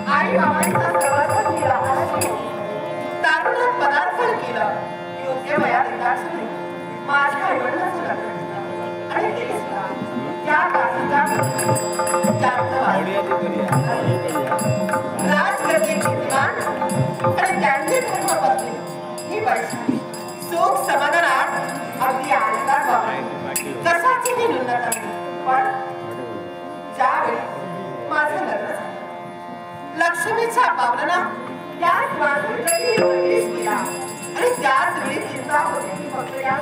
आई बाबांचा प्रवास केला केलं योग्य वयात एकाच वेळी माझ्या आईवडिलांचं लग्न केलं आणि ते सुद्धा त्या काळाचा राजगती कीर्तिमान आणि त्यांची धर्मपत्नी ही वैष्णवी सुख समाधानात अगदी आनंदात वावरली कसाची मी न्यूनता पण ज्यावेळी माझं लग्न झालं लक्ष्मीच्या पावलांना त्याच माझं केला आणि त्याच वेळी चिंता होती की फक्त या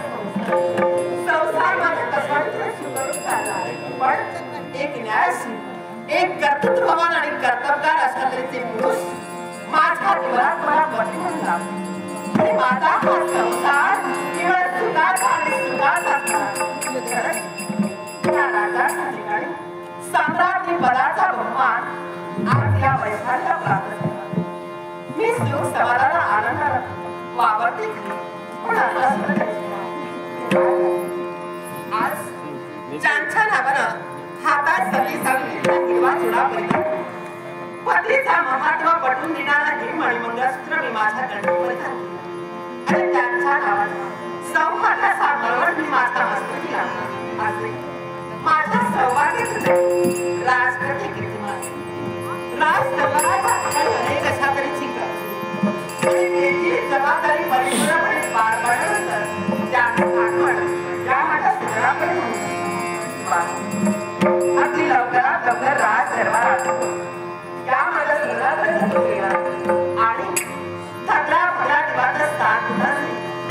संसार माझ्या कशाने सुखरूप चालला पण एक न्यायशील एक कर्तृत्ववान आणि कर्तबगार अशा तऱ्हेचे पुरुष माझ्या जीवनात मला पती म्हणून लागले आणि माझा हा संसार केवळ सुखाचा आणि सुखाचा असणार त्या राजाच्या ठिकाणी सम्राटी पदाचा बहुमान आज या वैशालीला प्राप्त झाला मी सुख समाधान आनंदात वावरते पण आता आज ज्यांच्या नावानं हातात सगळी सांगितलेला हिरवा चुडा परिधान पतीचा महात्मा पटवून देणारा हे मणिमंगळसूत्र मी माझ्या कंठावर घातले आणि त्यांच्या नावानं सौभाग्याचा मळवट मी माझ्या मस्तकी लावला आज माझ्या सौभाग्याचं राजगती कीर्तिमान राजदरबाराच्या ठिकाणी अनेक अशा तऱ्हेची जबाबदारी परिपूर्णपणे पार पाडल्यानंतर त्याचं आगमन या माझ्या सुराकडे अगदी लवकरात लवकर राज दरबार आला त्या माझ्या सुराकडे गेला आणि थकला भला देवाचं स्थान कुठं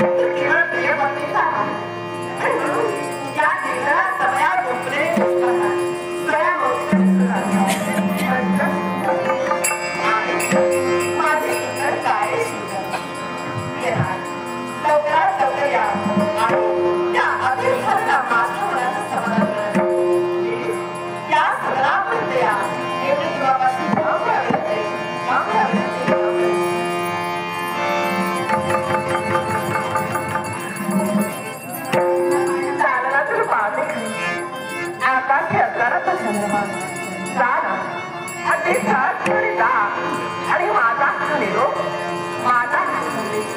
तर केवळ प्रिय भक्तीचा आणि म्हणून या देवाला समया गोपने सया माझे सुंदर काय सुंदर लवकरात लवकर या आणि त्या अभिर्धाला माझ्या मनाचं समाधान या सगळ्यापर्यंत या एवढी जीवापासून चालला तर पाहते आकाश असणारा चंद्रमा चाला आणि सात आणि माझा निरोप माझा संदेश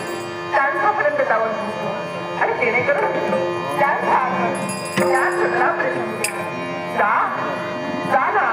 त्यांच्यापर्यंत जाऊन आणि जेणेकरून त्या सगळ्यापर्यंत जा जा ना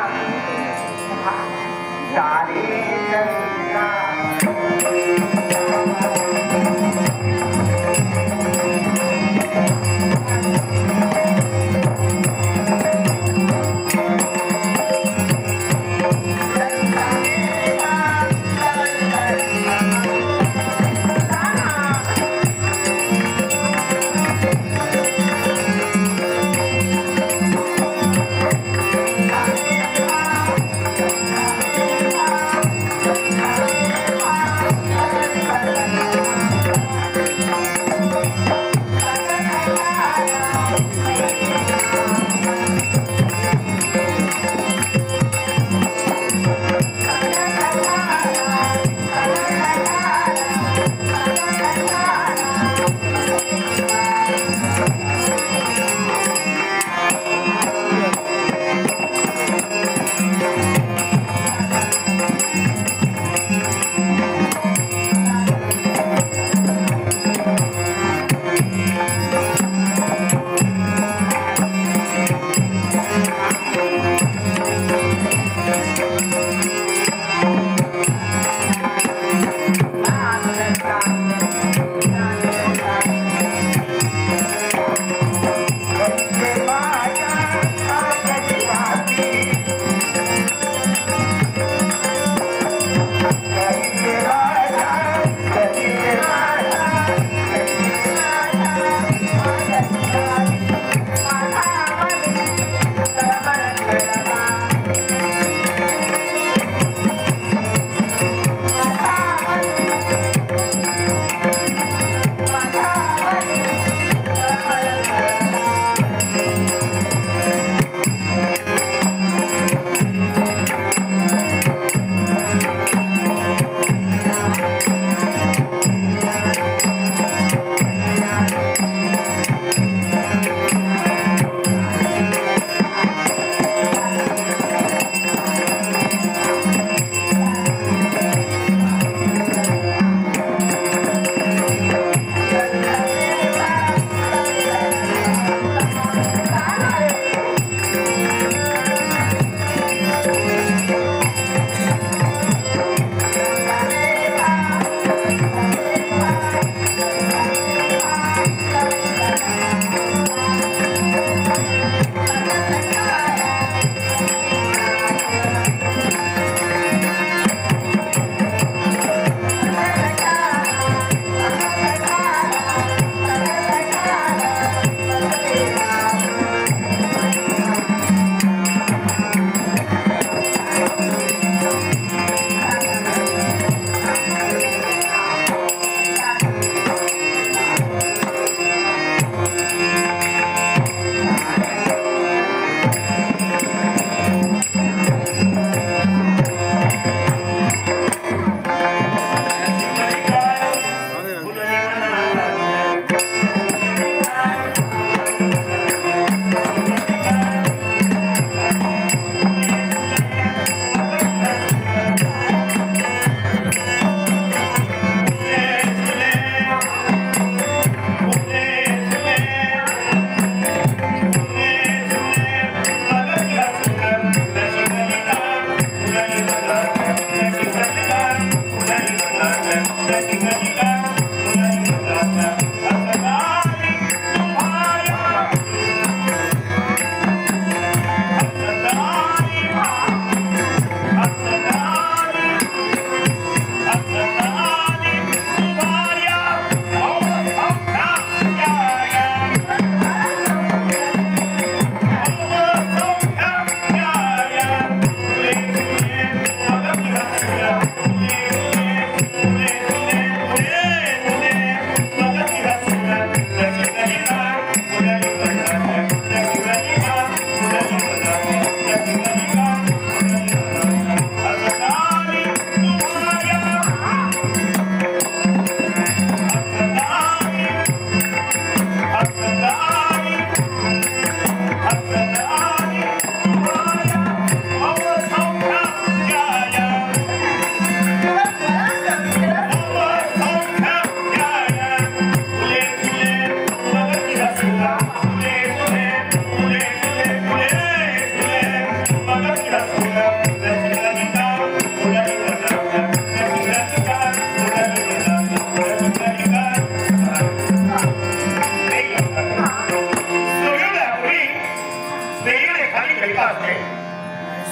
शैका असते.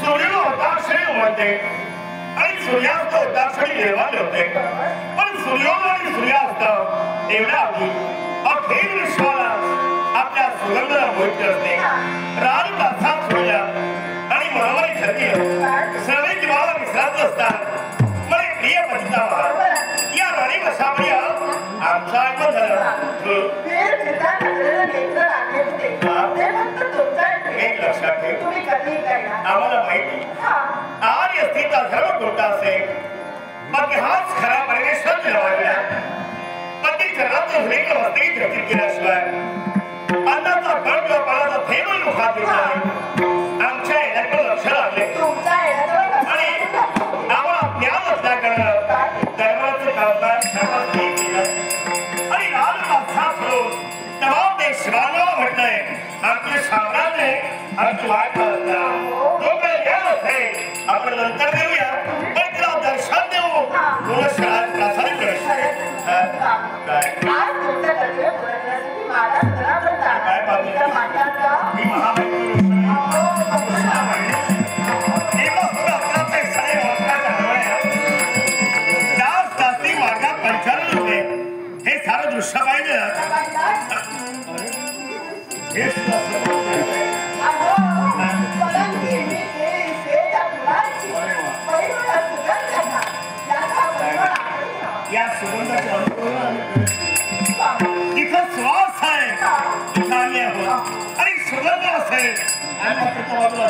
सूर्य होताक्षणी उमलते आणि सूर्यास्त होताक्षणी निर्माण होते. पण सूर्योदय आणि सूर्यास्त एवढ्या आधी अखेर विश्वाला आपल्या सुगंधाला मोहित करते. रान तासात सोडल्या आणि मनोमनी ठरली सर्वे जीवाला विश्रांत असतात. मला प्रिय पतिता या राणी कशामुळे आमचा आगमन झालं. एक लक्षात ठेव, आम्हाला माहिती आर्य स्त्रीचा धर्म कोणता असेल. मग हाच खरा परमेश्वर निवडला. पती चरणात अनेक वस्ती घटित केल्याशिवाय अन्नाचा कण किंवा पाण्याचा थेंब मुखात येत नाही. आमच्या येण्याकडे लक्ष लागले आणि आम्हाला ज्ञान असल्याकडं धर्माचं कामकाज सर्वात आणि लाल पासा सोडून तमाम देशवानाला म्हटलंय आमचे साम्राज्य आमची वाट तो काही ज्ञान असेल आपण नंतर देऊया. पण तिला दर्शन देऊ पूर्ण शहरात प्रसारित हे सारं दृश्य पाहिजे. या सुगंधाचा तिथं श्वास आहे, तिथं आम्ही आहोत आणि सुगंध असेल आम्ही तिथं बाजूला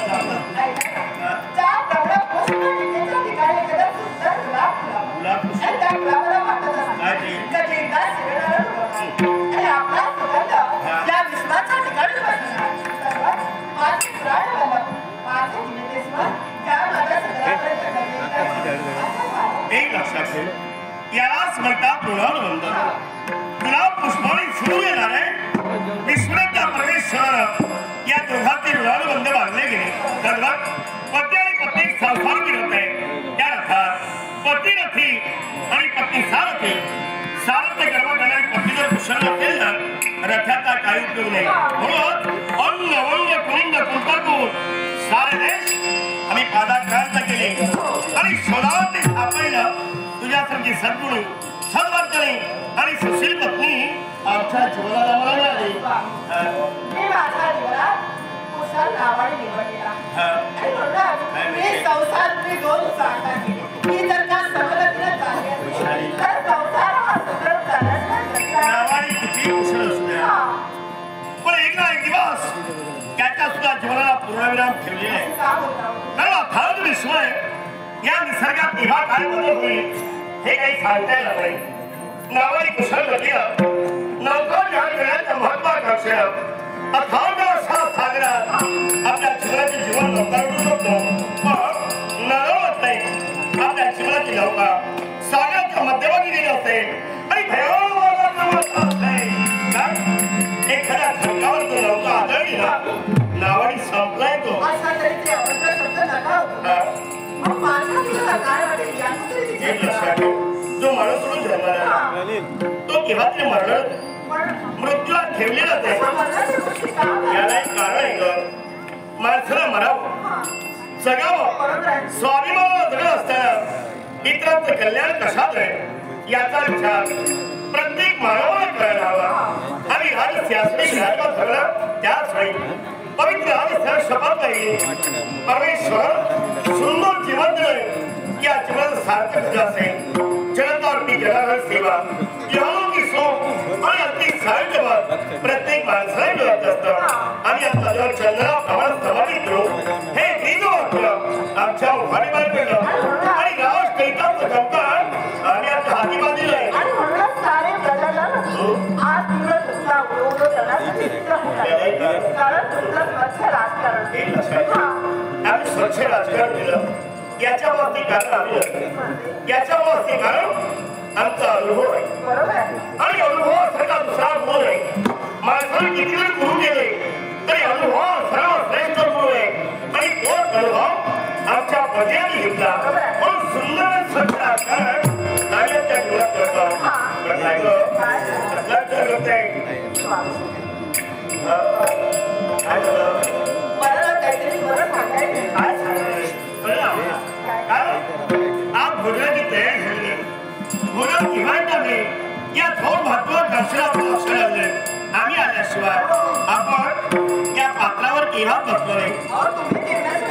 एक लक्षात ठेव, यालाच म्हणतात ऋणानुबंध. गुलाब पुष्पाने सुरू येणार आहे. विश्वनाथ परमेश्वर या दोघांचे ऋणानुबंध बांधले गेले. पती आणि पत्नी संसार होते. त्या अर्थात पती रथी आणि पत्नी सारथी. सारथ्य कर्म करणारी पत्नी जर कुशल नसेल तर रथाचा काही उपयोग नाही. म्हणून अंग वंग कुंड कुंतरपूर सारे देश आम्ही पादाक्रांत केले आणि शोधात सापडलं तुझ्यासारखी सद्गुणी सद्वर्तनी आणि सुशील पत्नी आमच्या जीवनाला मिळाली. मी माझ्या जीवनात कुशल नावाने निवडलेला आणि संसार मी दोन चांगला केले. ही जर का समजतीला चालली तर संसार हा सगळं नावाने किती कुशल असू द्या पण एक ना एक दिवस त्याच्या सुद्धा जीवनाला पूर्णविराम ठेवले आहे. कारण अथांग विश्व आहे. या निसर्गात केव्हा काय बदल होईल हे काही सांगता येणार नाही. नावाने कुशल गतीला नौका विहार करण्याच्या महत्वाकांक्षेला अथांग अशा सागरात आपल्या जीवनाचे जीवन नौकारू शकतो. पण नळवत नाही. आपल्या जीवनाची नौका सागराच्या मध्यभागी गेली असेल आणि एखाद्या खडकावर तो नौका आदळली ना नावाने संपलाय तो. जो माणूस म्हणून जन्माला तो केव्हा तरी मृत्यूला ठेवलेला ते. याला एक कारण आहे ग. माणसाला मरावं जगावं स्वाभिमानाला जगत असताना इतरांचं कल्याण कशात आहे याचा विचार प्रत्येक मानवाला करायला हवा. आणि शास्त्री घराला सगळं त्याच वेळी पवित्र आणि शपथ नाही परमेश्वर सुंदर जीवन दिले या जीवन सार्थक तुझं असेल. जनतावरती जनावर सेवा की सोप आणि अगदी साहित्य प्रत्येक माणसाला मिळत असतं. आणि आता जर चंद्रा प्रमाण समाधित करू हे तीन वाक्य आमच्या उभारी बाहेर पडलं आणि गाव कैकाचं कंकाळ आम्ही आता हाती बांधलेलं आहे. स्वच्छ राजकारण दिलं याच्या बाबतीत कारण आम्ही याच्या बाबतीत कारण आमचा अनुभव आहे. आणि अनुभवासारखा दुसरा गुरु आहे. माणसाने किती वेळ गुरु केले तरी अनुभव सर्व श्रेष्ठ गुरु आहे. आणि तोच अनुभव आमच्या पद्याने घेतला म्हणून सुंदर स्वच्छ राजकारण आम्ही त्या गुरात करतो. मला काहीतरी दर्शनात लक्ष लावले आम्ही आल्याशिवाय आपण त्या पात्रावर केव्हा बसलो नाही.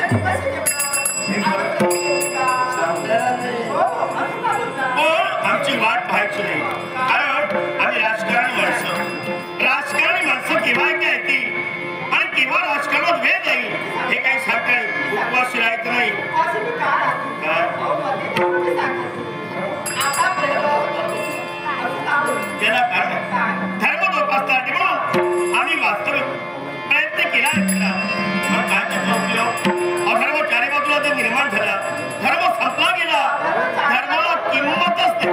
आमची वाट पाहायची नाही कारण आम्ही राजकारणी माणसं केव्हा येतील आणि केव्हा राजकारणात वेळ जाईल हे काही सांगता उपवास राहायचं नाही. त्याला कारण धर्म जोपासण्यासाठी म्हणून आम्ही वास्तविक प्रयत्न केला पण काय त्याचा उपयोग अधर्म चारी बाजूला जो निर्माण झाला धर्म संपला गेला धर्माला किंमतच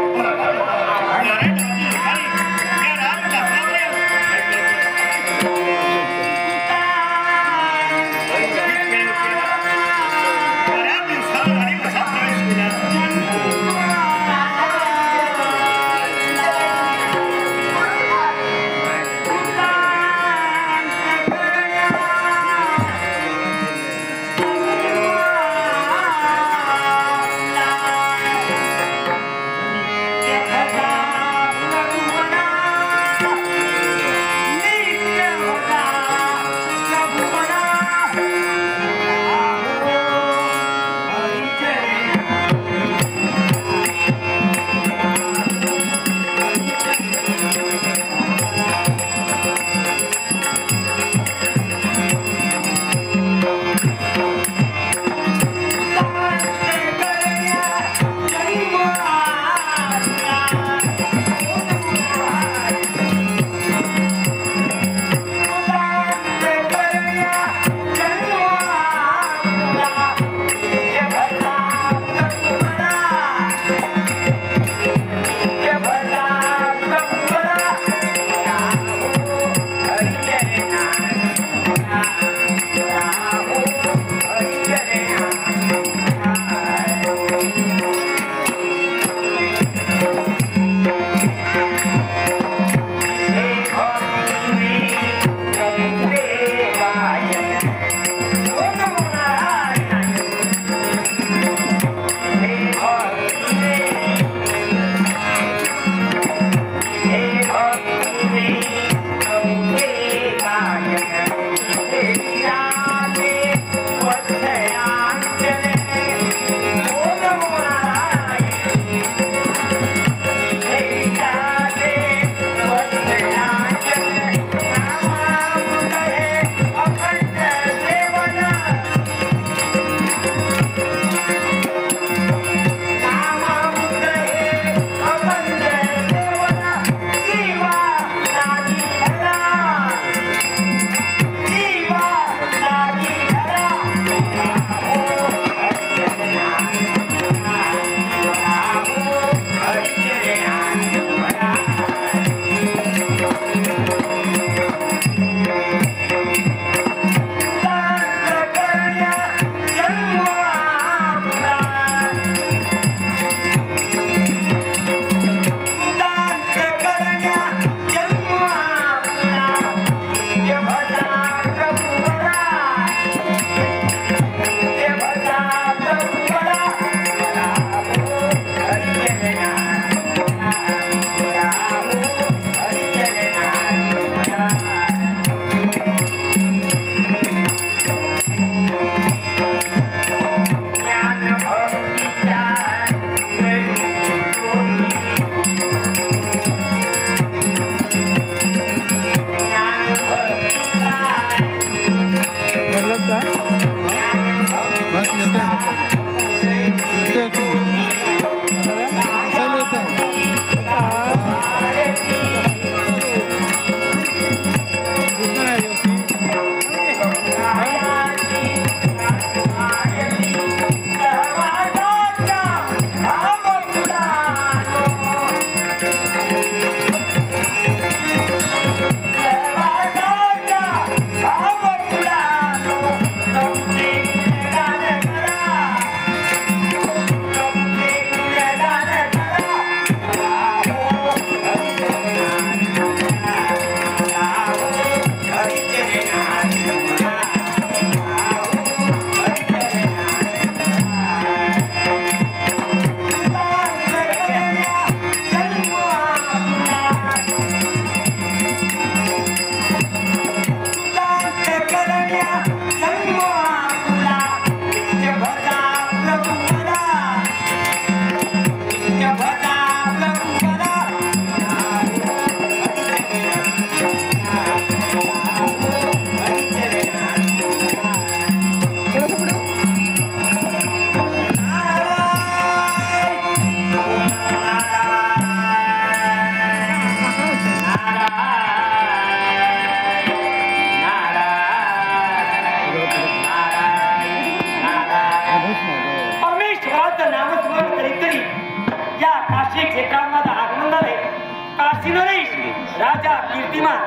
वासी नरेश राजा कीर्तिमान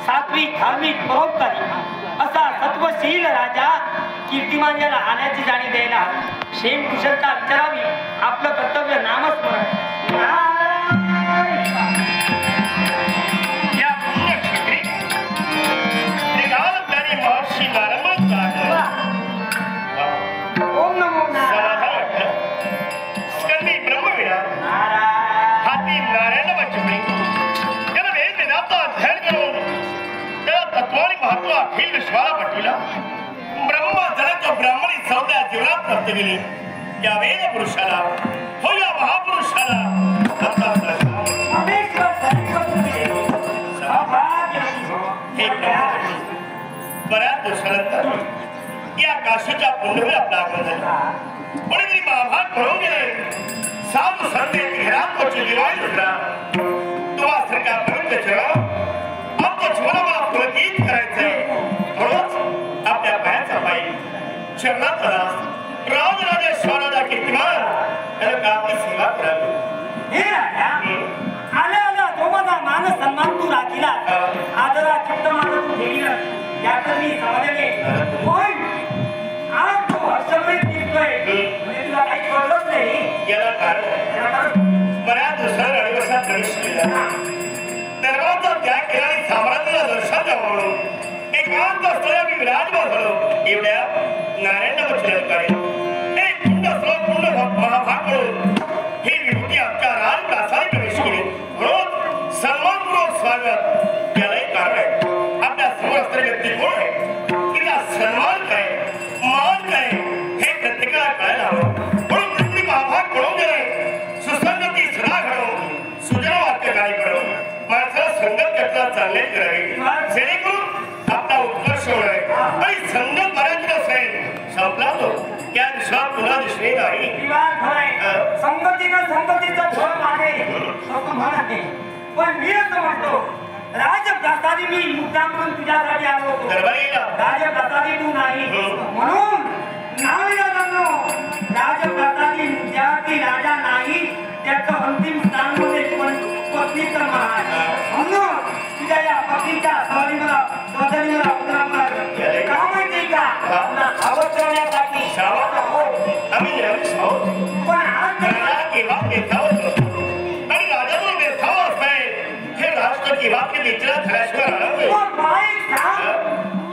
सात्विक धार्मिक परोपकारी असा सत्वशील राजा कीर्तिमान याला आल्याची जाणीव द्यायला शेण कुशलता विचारावी आपलं कर्तव्य नामस्मरण या पुण्यक्षेत्री निघालताना महर्षी नारद ओम नमो समाधान स्कंदी ब्रह्मवीणा हाती नारायण वचपणी त्याला वेद वेदांचा अध्ययन करून त्याला तत्वानी महत्व अखिल विश्वाला पटविला ब्रह्मजनक ब्राह्मणी सौदा जीवनात प्राप्त केली या वेद पुरुषाला हो या महापुरुषाला आता बऱ्याच दिवसानंतर या काशीच्या पुण्यभूमी आपला आगमन झाला कोणीतरी महाभाग म्हणून गेले साधू संत घरात कोची दिवाळी होता तुला सरकार पवित्र चरण आपलं जीवन मला पुलकित करायचंय म्हणूनच आपल्या पायाचा पायी चरणात आला राजराजेश्वराचा कीर्तिमान त्याला कापी सेवा करावी हे राजा आल्या आल्या तो माझा मान सन्मान तू राखीला आदरा चित्त माझं तू ठेवीला याचं मी समजले पण आज तू हर्षमय दिसतोय म्हणजे तुला काही कळलंच नाही याला कारण बऱ्याच दिवसांनी अडीवसात प्रवेश केला दरबारचा त्याग केला आणि साम्राज्याला दर्शन द्यावं म्हणून एकांत असलेल्या मी विराजमान झालो एवढ्या नारायण वचनाद्वारे एक पुण्य स्रोत पुण्य महाभाग म्हणून ही विभूती आमच्या राजप्रासादी प्रवेश केली म्हणून सन्मानपूर्वक स्वागत यालाही कारण आहे आपल्या समोर असणारी व्यक्ती कोण आहे तिला सन्मान काय मान काय हे प्रत्येकाला कळायला हवं म्हणून पृथ्वी महाभाग म्हणून गेले सुसंगती सदा घडवून सुजन वाक्यकारी करून माणसाला संगत घटना चांगले करावी जेणेकरून आपला उत्कर्ष होणार आणि संगत बऱ्याच असेल संपला तो त्या दिवसात पुन्हा दिसले नाही संगतीनं संगतीचं फळ मागे म्हणाले पण मी असं म्हणतो राजप्रासादी मी मुद्दाम करून तुझ्यासाठी आलो होतो राजप्रासादी तू नाही म्हणून नाविलाजांनो राजप्रासादी ज्यावरती राजा नाही त्याचं अंतिम स्थान मध्ये पत्नीचं महाल म्हणून तुझ्या या पत्नीच्या स्वधनीला उतरावर का माहिती का तुला सावध करण्यासाठी आम्ही नेहमीच आहोत पण आज केव्हा बेसावत आणि राजाला बेसावं असतंय हे राष्ट्र केव्हा ते विचार झाल्याशिवाय राहणार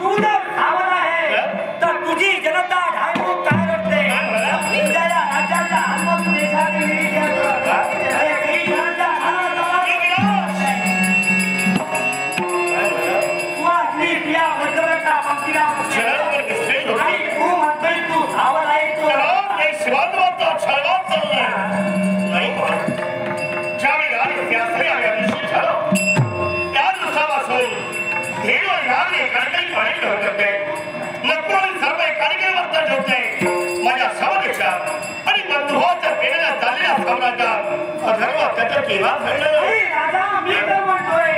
तू जर सावध आहे तर तुझी जनता ढाळून काय रडते तुझ्या या राज्याच्या आत्मक देशातील माझ्या समोरच्या आणि बंधुभावाच्या पेण्याला चाललेल्या साम्राज्यात अधर्व त्याचं केव्हा घडलं राजा मी तर म्हणतोय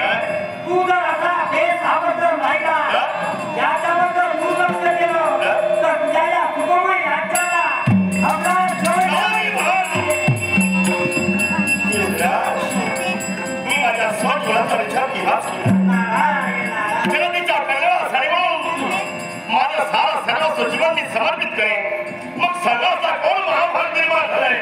तू जर असा बेसावध राहिला याच्याबद्दल दुर्लक्ष केलं तर तुझ्या या सुखमय राज्याला मी माझ्या स्वजीवनाचा विचार केव्हाच केला जनतेच्या कल्याणासाठी म्हणून माझं सारा सर्वस्व जीवन मी समर्पित करेन मग सर्वांचा कोण महाभारत निर्माण झालाय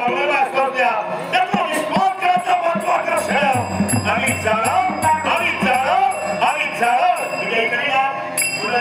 मंगलमय असतो द्या त्याचा विश्वास करायचा महत्वाचा क्षण आम्ही जाणार तुझ्या इकडे या तुला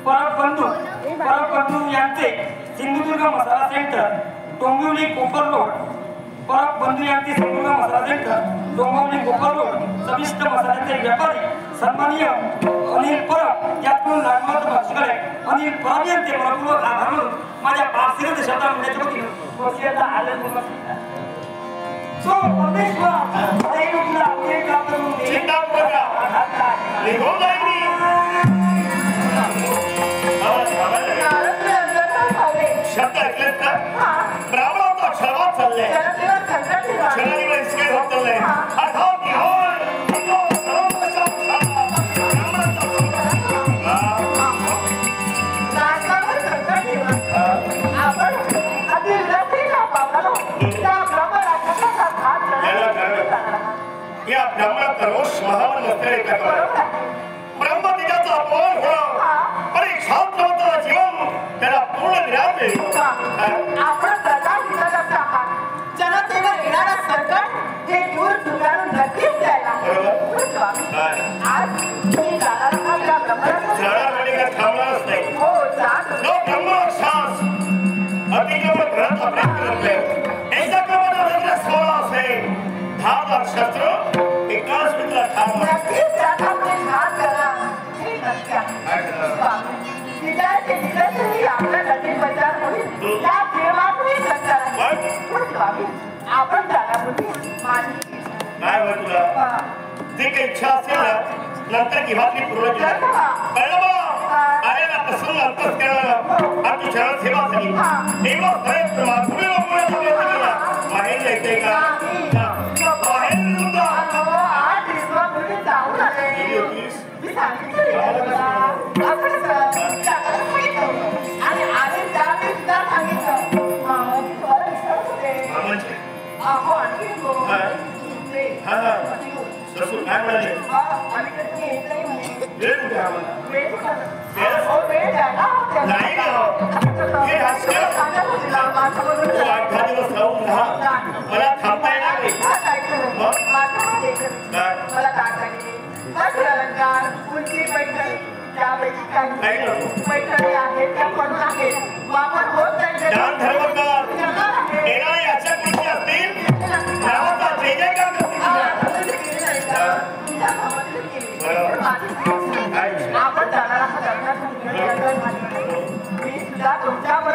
परबंधू यांचे सिंधुदुर्ग मसाला सेंटर डोंबिवली कोपर रोड परबंधू यांचे सिंधुदुर्ग मसाला सेंटर डोंबिवली कोपर रोड चविष्ट मसाल्याचे व्यापारी सन्माननीय अनिल परब यातून लागवड भाषकडे अनिल परब यांचे मनपूर्वक आभार मानून माझ्या पारसिक शब्दामध्ये वसियतला आनंद सो परमेश्वर दैवला एक करून चिंता करा निघून जाईल शब्द ऐकलेत का ब्राह्मणाचा क्षणात चाललंय क्षणाला इसके होत चाललंय अर्थात या ब्रह्माचा रोष महावन नसते ब्रह्म तिच्याचा अपमान होणं परीक्षात नव्हतं जीवन त्याला पूर्ण ज्ञान मिळेल आपण प्रधान विधानाचा आहात जनतेवर येणारा संकट हे दूर झुगारून नक्कीच द्यायला आज मी जाणार आपल्या ब्रह्मराज थांबणारच नाही हो जात ब्रह्मशास अतिक्रमण घरात आपल्या करतले एकदा क्रमांक 16 असेल 10,000 शस्त्र एकाच मित्रात ठार नक्कीच त्यात आपले घात करा हे नक्की आहे विजयाचे दिवसही आपल्या नदीत बचार होईल त्या प्रेमातही संचार आपण जाण्यापूर्वी माझी काय होय तुला जे काही इच्छा असेल ना नंतर किंवातली पूर्ण केली कळलं मला आलेला प्रसंग अंतच केला आणि चरण सेवा झाली देवा प्रयत्न माधुरी लोकमुळे प्रयत्न केला बाहेर जायचंय का बाहेर निघून आज विश्वापूर्वी जाऊन आले मी सांगितलं आपण आणि आधी त्यावेळी सुद्धा सांगितलं अहो आणखी ससू काय म्हणाले वेळ कुठे नाही हे राजकीय 8-10 दिवस राहून राहा मला थांबता येणार नाही मला काय अलंकार उंची पैठणी त्यापैकी काही पैठणी आहेत त्या पडून आहेत वापर होत नाही दान धर्म कर येणारे याच्या कृती असतील गावाचा जे जे काम आपण जाणार आहात मी सुद्धा तुमच्याबरोबर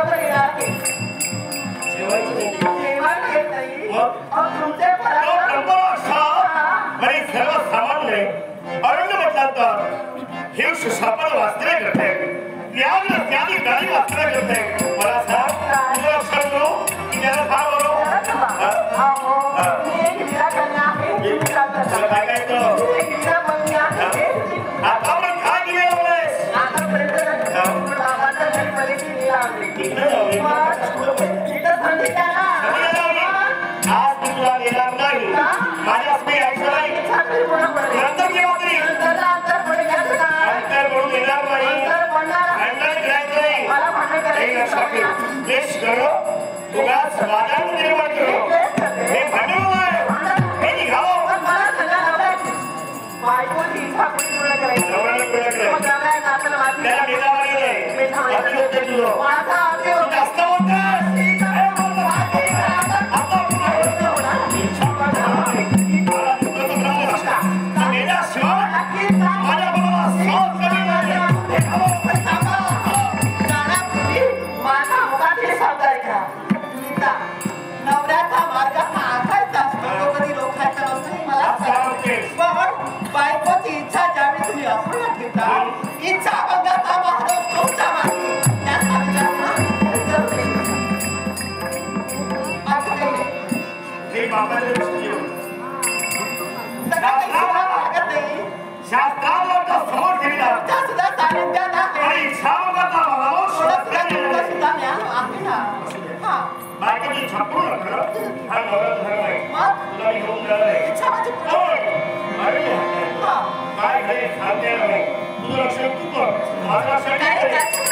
म्हणतात हे सुशापन वाचले करते त्याने गाडी वाचले करते मला सांग तुझं लक्षात करू की त्याला सांग बरो काय काय आता पण काय दिले आज मी तुला देणार नाही माझ्या स्पीड ऐकलं नाही नंतर केव्हा तरी अंतर म्हणून देणार नाही भांडण करायचं नाही हे लक्षात ठेव देश करो तुला समाधान निर्माण करो हे भांडण आहे हे निघावं त्याला मेधावा गेलंय जास्त बायकोची इच्छा ज्यावेळी तुम्ही अपूर्ण ठेवता इच्छा बघता महाराज तुमचा शास्त्राला समोर ठेवला सुद्धा सानिध्य नाही इच्छा बघता सुद्धा आहे ना बायकोची छापून हा नवरा धर्म आहे तुला घेऊन जाणार इच्छा माझी काय घरी सांगते नाही तुझं लक्ष तू कर माझं लक्ष